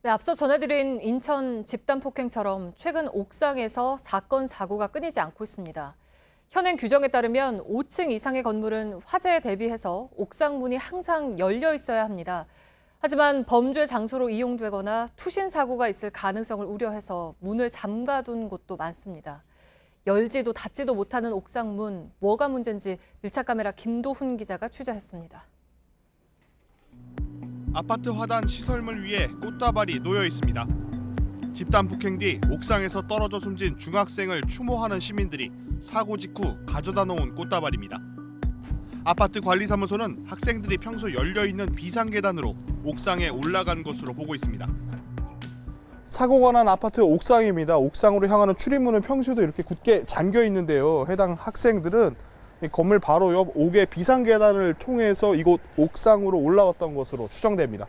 네, 앞서 전해드린 인천 집단 폭행처럼 최근 옥상에서 사건, 사고가 끊이지 않고 있습니다. 현행 규정에 따르면 5층 이상의 건물은 화재에 대비해서 옥상 문이 항상 열려 있어야 합니다. 하지만 범죄 장소로 이용되거나 투신 사고가 있을 가능성을 우려해서 문을 잠가둔 곳도 많습니다. 열지도 닫지도 못하는 옥상 문, 뭐가 문제인지 밀착카메라 김도훈 기자가 취재했습니다. 아파트 화단 시설물 위에 꽃다발이 놓여 있습니다. 집단 폭행 뒤 옥상에서 떨어져 숨진 중학생을 추모하는 시민들이 사고 직후 가져다 놓은 꽃다발입니다. 아파트 관리사무소는 학생들이 평소 열려 있는 비상 계단으로 옥상에 올라간 것으로 보고 있습니다. 사고가 난 아파트 옥상입니다. 옥상으로 향하는 출입문은 평소에도 이렇게 굳게 잠겨 있는데요. 해당 학생들은 이 건물 바로 옆 5개 비상 계단을 통해서 이곳 옥상으로 올라왔던 것으로 추정됩니다.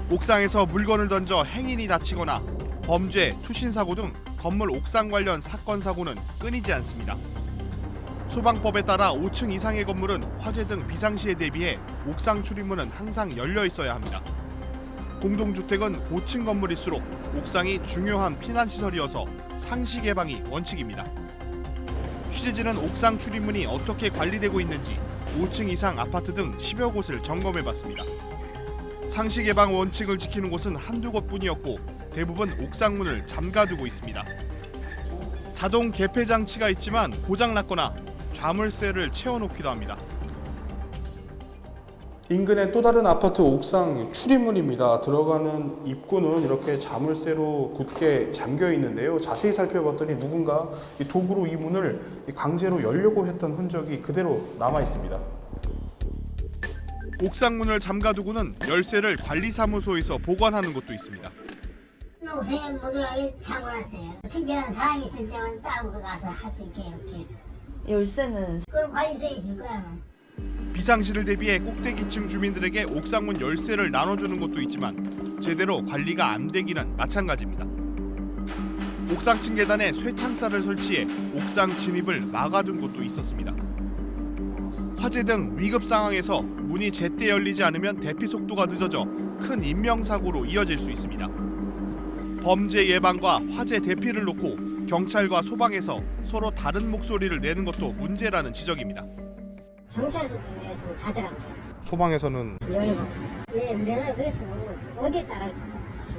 옥상에서 물건을 던져 행인이 다치거나 범죄, 투신 사고 등 건물 옥상 관련 사건 사고는 끊이지 않습니다. 소방법에 따라 5층 이상의 건물은 화재 등 비상시에 대비해 옥상 출입문은 항상 열려 있어야 합니다. 공동주택은 고층 건물일수록 옥상이 중요한 피난시설이어서 상시 개방이 원칙입니다. 취재진은 옥상 출입문이 어떻게 관리되고 있는지 5층 이상 아파트 등 10여 곳을 점검해봤습니다. 상시 개방 원칙을 지키는 곳은 한두 곳뿐이었고 대부분 옥상문을 잠가두고 있습니다. 자동 개폐 장치가 있지만 고장났거나 자물쇠를 채워놓기도 합니다. 인근의 또 다른 아파트 옥상 출입문입니다. 들어가는 입구는 이렇게 자물쇠로 굳게 잠겨 있는데요. 자세히 살펴봤더니 누군가 이 도구로 이 문을 강제로 열려고 했던 흔적이 그대로 남아 있습니다. 옥상문을 잠가두고는 열쇠를 관리사무소에서 보관하는 곳도 있습니다. 옥상에 문을 잠궈놨어요. 특별한 사항이 있을 때만 따로 가서 할 수 있게 이렇게 해놨어요. 열쇠는? 그럼 관리소에 있을 거야. 비상시를 대비해 꼭대기층 주민들에게 옥상문 열쇠를 나눠주는 곳도 있지만 제대로 관리가 안 되기는 마찬가지입니다. 옥상층 계단에 쇠창살을 설치해 옥상 진입을 막아둔 곳도 있었습니다. 화재 등 위급 상황에서 문이 제때 열리지 않으면 대피 속도가 늦어져 큰 인명사고로 이어질 수 있습니다. 범죄 예방과 화재 대피를 놓고 경찰과 소방에서 서로 다른 목소리를 내는 것도 문제라는 지적입니다. 경찰서에서 가더라고요. 소방에서는 열고. 왜 그러나 그래서 어디에 따라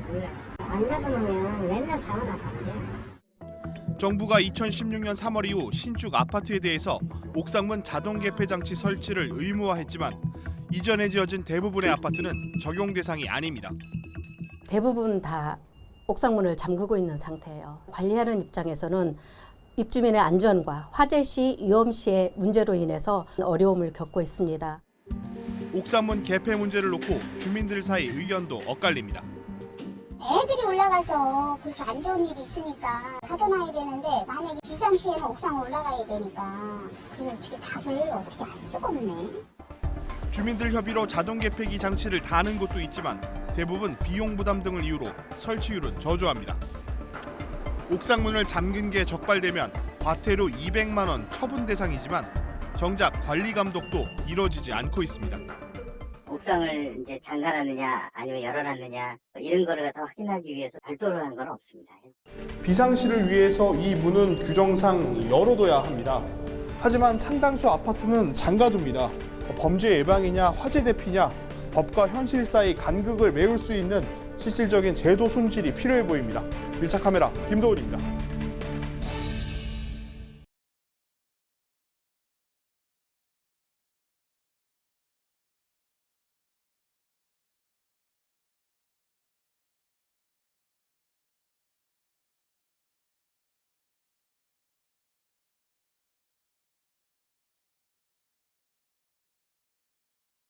몰라. 안 닫아놓으면 맨날 사고 나서 안 돼. 정부가 2016년 3월 이후 신축 아파트에 대해서 옥상문 자동 개폐 장치 설치를 의무화했지만 이전에 지어진 대부분의 아파트는 적용 대상이 아닙니다. 대부분 다 옥상문을 잠그고 있는 상태예요. 관리하는 입장에서는 입주민의 안전과 화재 시, 위험 시의 문제로 인해서 어려움을 겪고 있습니다. 옥상문 개폐 문제를 놓고 주민들 사이 의견도 엇갈립니다. 애들이 올라가서 그렇게 안 좋은 일이 있으니까 닫아놔야 되는데 만약에 비상시에는 옥상 올라가야 되니까 그걸 어떻게 답을 어떻게 할 수가 없네. 주민들 협의로 자동 개폐기 장치를 다는 곳도 있지만 대부분 비용 부담 등을 이유로 설치율은 저조합니다. 옥상문을 잠근 게 적발되면 과태료 200만 원 처분 대상이지만 정작 관리 감독도 이루어지지 않고 있습니다. 옥상을 이제 잠가놨느냐 아니면 열어놨느냐 이런 거를 다 확인하기 위해서 별도로 한 건 없습니다. 비상시를 위해서 이 문은 규정상 열어둬야 합니다. 하지만 상당수 아파트는 잠가둡니다. 범죄 예방이냐 화재 대피냐 법과 현실 사이 간극을 메울 수 있는 실질적인 제도 손질이 필요해 보입니다. 밀착카메라 김도훈입니다.